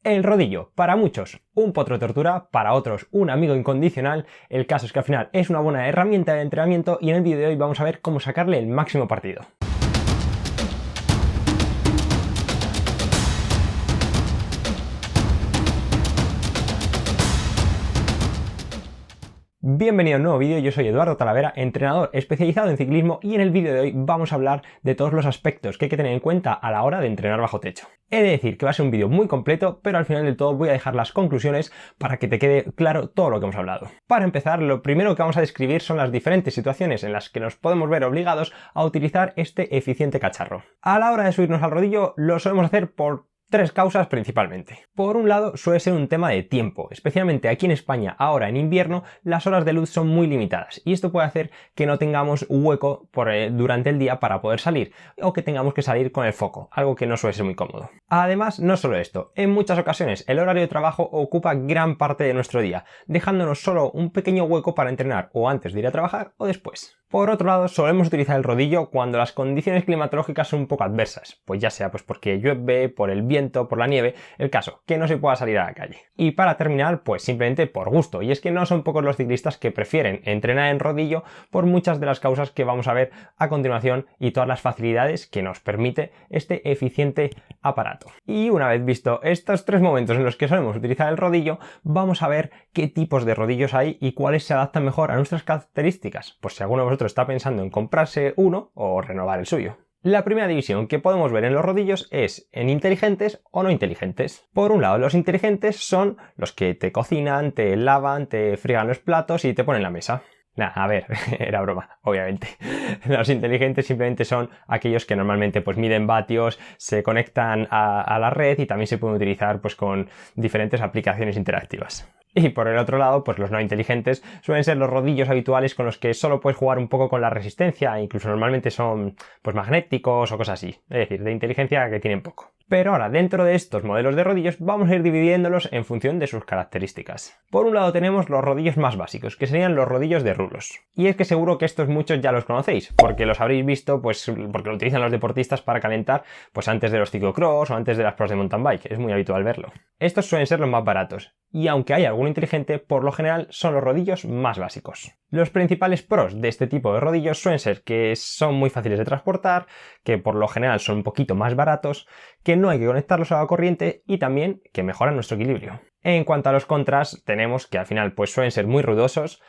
El rodillo, para muchos un potro de tortura, para otros un amigo incondicional. El caso es que al final es una buena herramienta de entrenamiento y en el vídeo de hoy vamos a ver cómo sacarle el máximo partido. Bienvenido a un nuevo vídeo, yo soy Eduardo Talavera, entrenador especializado en ciclismo y en el vídeo de hoy vamos a hablar de todos los aspectos que hay que tener en cuenta a la hora de entrenar bajo techo. He de decir que va a ser un vídeo muy completo, pero al final del todo voy a dejar las conclusiones para que te quede claro todo lo que hemos hablado. Para empezar, lo primero que vamos a describir son las diferentes situaciones en las que nos podemos ver obligados a utilizar este eficiente cacharro. A la hora de subirnos al rodillo lo solemos hacer por tres causas principalmente. Por un lado, suele ser un tema de tiempo, especialmente aquí en España, ahora en invierno, las horas de luz son muy limitadas y esto puede hacer que no tengamos hueco durante el día para poder salir o que tengamos que salir con el foco, algo que no suele ser muy cómodo. Además, no solo esto, en muchas ocasiones el horario de trabajo ocupa gran parte de nuestro día, dejándonos solo un pequeño hueco para entrenar o antes de ir a trabajar o después. Por otro lado, solemos utilizar el rodillo cuando las condiciones climatológicas son un poco adversas, pues ya sea porque llueve, por el viento, por la nieve, el caso, que no se pueda salir a la calle. Y para terminar, pues simplemente por gusto, y es que no son pocos los ciclistas que prefieren entrenar en rodillo por muchas de las causas que vamos a ver a continuación y todas las facilidades que nos permite este eficiente aparato. Y una vez visto estos tres momentos en los que solemos utilizar el rodillo, vamos a ver qué tipos de rodillos hay y cuáles se adaptan mejor a nuestras características, pues si alguno de vosotros está pensando en comprarse uno o renovar el suyo. La primera división que podemos ver en los rodillos es en inteligentes o no inteligentes. Por un lado, los inteligentes son los que te cocinan, te lavan, te friegan los platos y te ponen la mesa. Nah, a ver, era broma, obviamente. Los inteligentes simplemente son aquellos que normalmente pues miden vatios, se conectan a la red y también se pueden utilizar pues con diferentes aplicaciones interactivas. Y por el otro lado, pues los no inteligentes suelen ser los rodillos habituales con los que solo puedes jugar un poco con la resistencia, incluso normalmente son pues magnéticos o cosas así, es decir, de inteligencia que tienen poco. Pero ahora, dentro de estos modelos de rodillos vamos a ir dividiéndolos en función de sus características. Por un lado tenemos los rodillos más básicos, que serían los rodillos de rulos. Y es que seguro que estos muchos ya los conocéis, porque los habréis visto, pues porque lo utilizan los deportistas para calentar pues antes de los ciclocross o antes de las pruebas de mountain bike, es muy habitual verlo. Estos suelen ser los más baratos, y aunque hay alguno inteligente, por lo general son los rodillos más básicos. Los principales pros de este tipo de rodillos suelen ser que son muy fáciles de transportar, que por lo general son un poquito más baratos, que no hay que conectarlos a la corriente y también que mejoran nuestro equilibrio. En cuanto a los contras, tenemos que al final pues suelen ser muy ruidosos,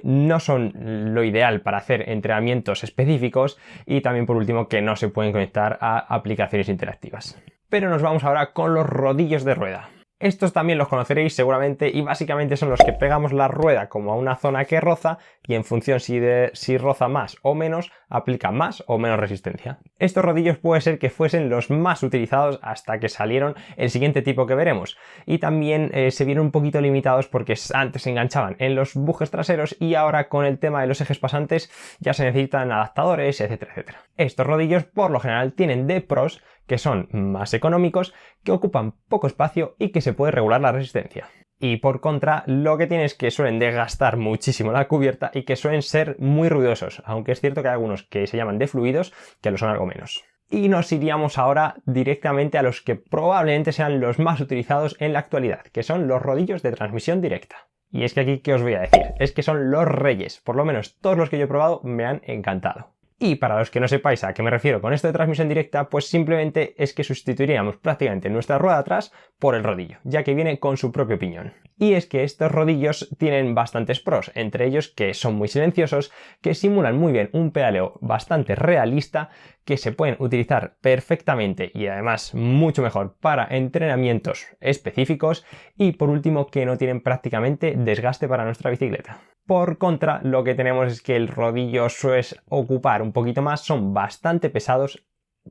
no son lo ideal para hacer entrenamientos específicos y también por último que no se pueden conectar a aplicaciones interactivas. Pero nos vamos ahora con los rodillos de rueda. Estos también los conoceréis seguramente y básicamente son los que pegamos la rueda como a una zona que roza y en función si roza más o menos, aplica más o menos resistencia. Estos rodillos puede ser que fuesen los más utilizados hasta que salieron el siguiente tipo que veremos y también se vieron un poquito limitados porque antes se enganchaban en los bujes traseros y ahora con el tema de los ejes pasantes ya se necesitan adaptadores, etcétera, etcétera. Estos rodillos por lo general tienen de pros que son más económicos, que ocupan poco espacio y que se puede regular la resistencia. Y por contra, lo que tiene es que suelen desgastar muchísimo la cubierta y que suelen ser muy ruidosos, aunque es cierto que hay algunos que se llaman de fluidos que lo son algo menos. Y nos iríamos ahora directamente a los que probablemente sean los más utilizados en la actualidad, que son los rodillos de transmisión directa. Y es que aquí, ¿qué os voy a decir? Es que son los reyes, por lo menos todos los que yo he probado me han encantado. Y para los que no sepáis a qué me refiero con esto de transmisión directa, pues simplemente es que sustituiríamos prácticamente nuestra rueda atrás por el rodillo, ya que viene con su propio piñón. Y es que estos rodillos tienen bastantes pros, entre ellos que son muy silenciosos, que simulan muy bien un pedaleo bastante realista, que se pueden utilizar perfectamente y además mucho mejor para entrenamientos específicos y por último que no tienen prácticamente desgaste para nuestra bicicleta. Por contra, lo que tenemos es que el rodillo suele ocupar un poquito más, son bastante pesados.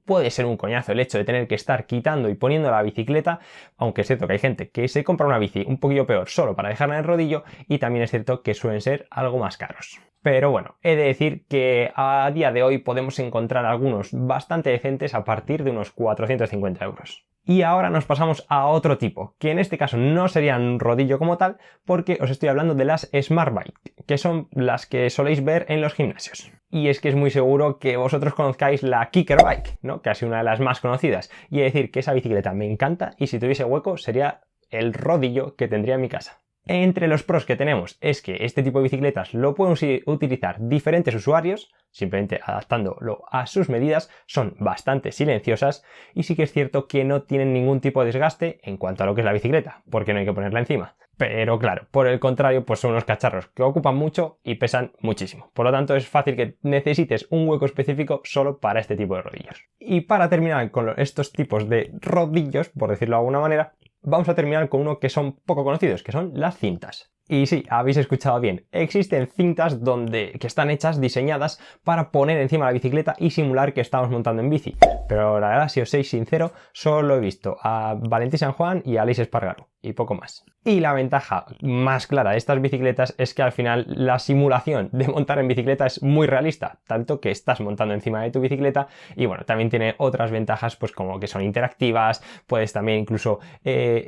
Puede ser un coñazo el hecho de tener que estar quitando y poniendo la bicicleta, aunque es cierto que hay gente que se compra una bici un poquito peor solo para dejarla en el rodillo y también es cierto que suelen ser algo más caros. Pero bueno, he de decir que a día de hoy podemos encontrar algunos bastante decentes a partir de unos 450 euros. Y ahora nos pasamos a otro tipo, que en este caso no serían un rodillo como tal, porque os estoy hablando de las Smart Bike, que son las que soléis ver en los gimnasios. Y es que es muy seguro que vosotros conozcáis la Kicker Bike, ¿no? Casi una de las más conocidas. Y he de decir que esa bicicleta me encanta y si tuviese hueco sería el rodillo que tendría en mi casa. Entre los pros que tenemos es que este tipo de bicicletas lo pueden utilizar diferentes usuarios, simplemente adaptándolo a sus medidas, son bastante silenciosas y sí que es cierto que no tienen ningún tipo de desgaste en cuanto a lo que es la bicicleta, porque no hay que ponerla encima. Pero claro, por el contrario, pues son unos cacharros que ocupan mucho y pesan muchísimo. Por lo tanto, es fácil que necesites un hueco específico solo para este tipo de rodillos. Y para terminar con estos tipos de rodillos, por decirlo de alguna manera, vamos a terminar con uno que son poco conocidos, que son las cintas. Y sí, habéis escuchado bien, existen cintas que están hechas, diseñadas para poner encima la bicicleta y simular que estamos montando en bici. Pero la verdad, si os soy sincero, solo he visto a Valentín San Juan y a Aleix Espargaró, y poco más. Y la ventaja más clara de estas bicicletas es que al final la simulación de montar en bicicleta es muy realista, tanto que estás montando encima de tu bicicleta y bueno, también tiene otras ventajas pues como que son interactivas, puedes también incluso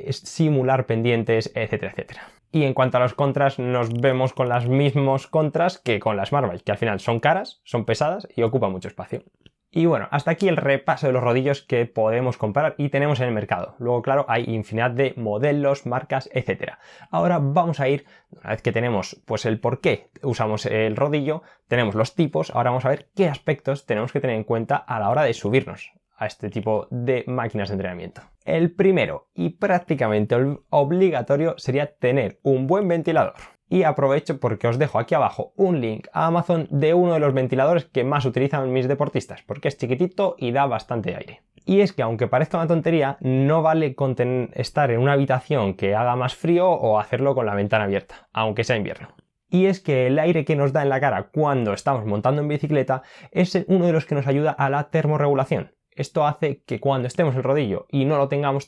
simular pendientes, etcétera, etcétera. Y en cuanto a los contras, nos vemos con los mismos contras que con las Smart Bike, que al final son caras, son pesadas y ocupan mucho espacio. Y bueno, hasta aquí el repaso de los rodillos que podemos comprar y tenemos en el mercado. Luego, claro, hay infinidad de modelos, marcas, etc. Ahora vamos a ir, una vez que tenemos pues el por qué usamos el rodillo, tenemos los tipos, ahora vamos a ver qué aspectos tenemos que tener en cuenta a la hora de subirnos a este tipo de máquinas de entrenamiento. El primero y prácticamente obligatorio sería tener un buen ventilador. Y aprovecho porque os dejo aquí abajo un link a Amazon de uno de los ventiladores que más utilizan mis deportistas, porque es chiquitito y da bastante aire. Y es que aunque parezca una tontería, no vale con estar en una habitación que haga más frío o hacerlo con la ventana abierta, aunque sea invierno. Y es que el aire que nos da en la cara cuando estamos montando en bicicleta es uno de los que nos ayuda a la termorregulación. Esto hace que cuando estemos en el rodillo y no lo tengamos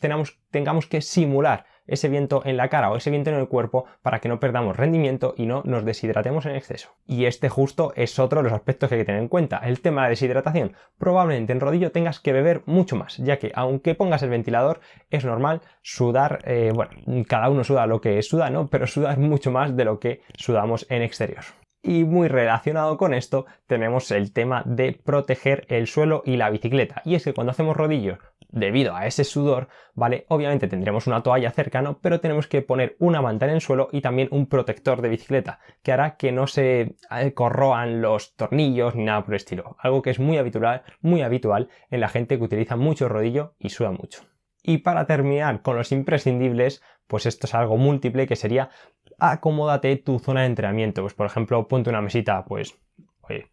que simular ese viento en la cara o ese viento en el cuerpo para que no perdamos rendimiento y no nos deshidratemos en exceso. Y este justo es otro de los aspectos que hay que tener en cuenta, el tema de la deshidratación. Probablemente en rodillo tengas que beber mucho más, ya que aunque pongas el ventilador es normal sudar, bueno, cada uno suda lo que suda, ¿no? Pero sudar mucho más de lo que sudamos en exterior. Y muy relacionado con esto tenemos el tema de proteger el suelo y la bicicleta. Y es que cuando hacemos rodillos, debido a ese sudor, ¿vale? Obviamente tendremos una toalla cerca, ¿no? Pero tenemos que poner una manta en el suelo y también un protector de bicicleta, que hará que no se corroan los tornillos ni nada por el estilo. Algo que es muy habitual en la gente que utiliza mucho rodillo y suda mucho. Y para terminar con los imprescindibles, pues esto es algo múltiple que sería acomódate tu zona de entrenamiento. Pues por ejemplo, ponte una mesita, pues,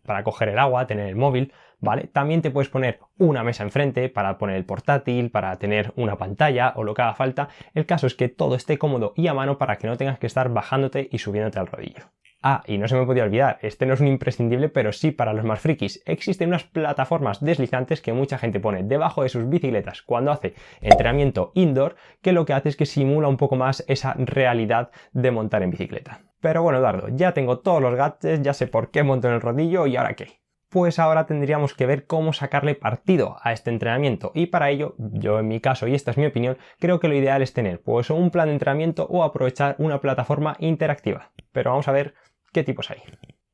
para coger el agua, tener el móvil, ¿vale? También te puedes poner una mesa enfrente para poner el portátil, para tener una pantalla o lo que haga falta. El caso es que todo esté cómodo y a mano para que no tengas que estar bajándote y subiéndote al rodillo. Ah, y no se me podía olvidar, este no es un imprescindible, pero sí para los más frikis. Existen unas plataformas deslizantes que mucha gente pone debajo de sus bicicletas cuando hace entrenamiento indoor, que lo que hace es que simula un poco más esa realidad de montar en bicicleta. Pero bueno, Eduardo, ya tengo todos los gadgets, ya sé por qué monto en el rodillo y ¿ahora qué? Pues ahora tendríamos que ver cómo sacarle partido a este entrenamiento y para ello, yo en mi caso, y esta es mi opinión, creo que lo ideal es tener pues un plan de entrenamiento o aprovechar una plataforma interactiva. Pero vamos a ver qué tipos hay.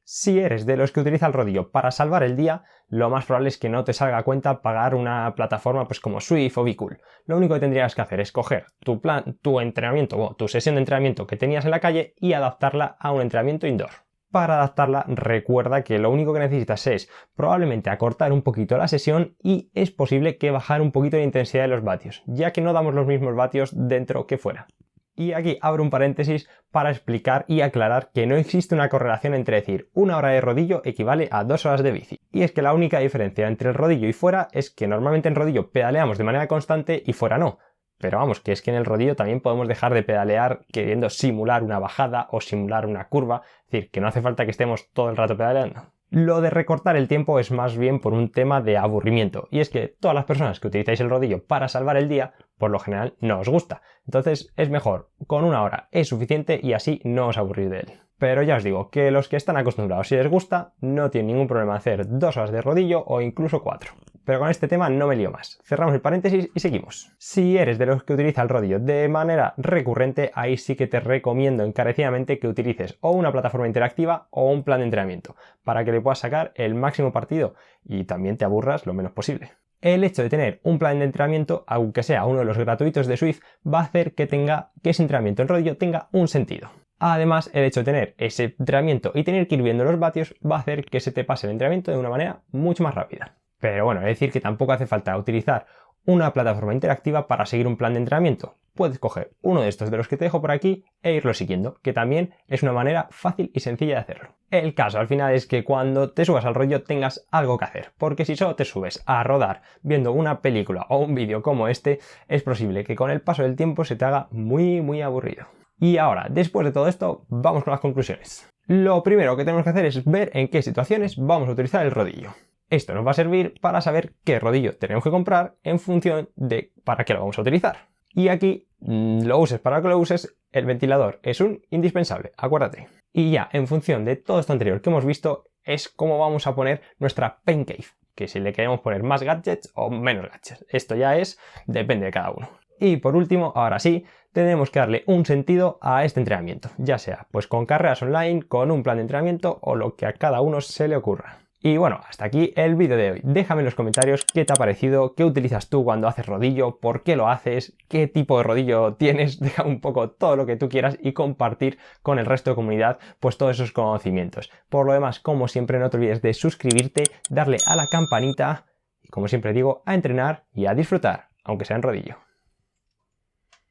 Si eres de los que utiliza el rodillo para salvar el día, lo más probable es que no te salga a cuenta pagar una plataforma pues como Zwift o Bcool. Lo único que tendrías que hacer es coger tu plan, tu entrenamiento o tu sesión de entrenamiento que tenías en la calle y adaptarla a un entrenamiento indoor. Para adaptarla, recuerda que lo único que necesitas es probablemente acortar un poquito la sesión y es posible que bajar un poquito la intensidad de los vatios, ya que no damos los mismos vatios dentro que fuera. Y aquí abro un paréntesis para explicar y aclarar que no existe una correlación entre decir 1 hora de rodillo equivale a 2 horas de bici. Y es que la única diferencia entre el rodillo y fuera es que normalmente en rodillo pedaleamos de manera constante y fuera no. Pero vamos, que es que en el rodillo también podemos dejar de pedalear queriendo simular una bajada o simular una curva, es decir, que no hace falta que estemos todo el rato pedaleando. Lo de recortar el tiempo es más bien por un tema de aburrimiento, y es que todas las personas que utilizáis el rodillo para salvar el día, por lo general no os gusta. Entonces es mejor, con 1 hora es suficiente y así no os aburrís de él. Pero ya os digo, que los que están acostumbrados, si les gusta, no tienen ningún problema hacer 2 horas de rodillo o incluso 4. Pero con este tema no me lío más. Cerramos el paréntesis y seguimos. Si eres de los que utiliza el rodillo de manera recurrente, ahí sí que te recomiendo encarecidamente que utilices o una plataforma interactiva o un plan de entrenamiento para que le puedas sacar el máximo partido y también te aburras lo menos posible. El hecho de tener un plan de entrenamiento, aunque sea uno de los gratuitos de Zwift, va a hacer que ese entrenamiento en rodillo tenga un sentido. Además, el hecho de tener ese entrenamiento y tener que ir viendo los vatios va a hacer que se te pase el entrenamiento de una manera mucho más rápida. Pero bueno, es decir que tampoco hace falta utilizar una plataforma interactiva para seguir un plan de entrenamiento. Puedes coger uno de estos de los que te dejo por aquí e irlo siguiendo, que también es una manera fácil y sencilla de hacerlo. El caso al final es que cuando te subas al rollo tengas algo que hacer, porque si solo te subes a rodar viendo una película o un vídeo como este, es posible que con el paso del tiempo se te haga muy aburrido. Y ahora, después de todo esto, vamos con las conclusiones. Lo primero que tenemos que hacer es ver en qué situaciones vamos a utilizar el rodillo. Esto nos va a servir para saber qué rodillo tenemos que comprar en función de para qué lo vamos a utilizar. Y aquí, lo uses para lo que lo uses, el ventilador es un indispensable, acuérdate. Y ya, en función de todo esto anterior que hemos visto, es cómo vamos a poner nuestra pain cave, que si le queremos poner más gadgets o menos gadgets. Esto ya depende de cada uno. Y por último, ahora sí, tenemos que darle un sentido a este entrenamiento, ya sea pues con carreras online, con un plan de entrenamiento o lo que a cada uno se le ocurra. Y bueno, hasta aquí el vídeo de hoy. Déjame en los comentarios qué te ha parecido, qué utilizas tú cuando haces rodillo, por qué lo haces, qué tipo de rodillo tienes, deja un poco todo lo que tú quieras y compartir con el resto de comunidad pues todos esos conocimientos. Por lo demás, como siempre, no te olvides de suscribirte, darle a la campanita y como siempre digo, a entrenar y a disfrutar, aunque sea en rodillo.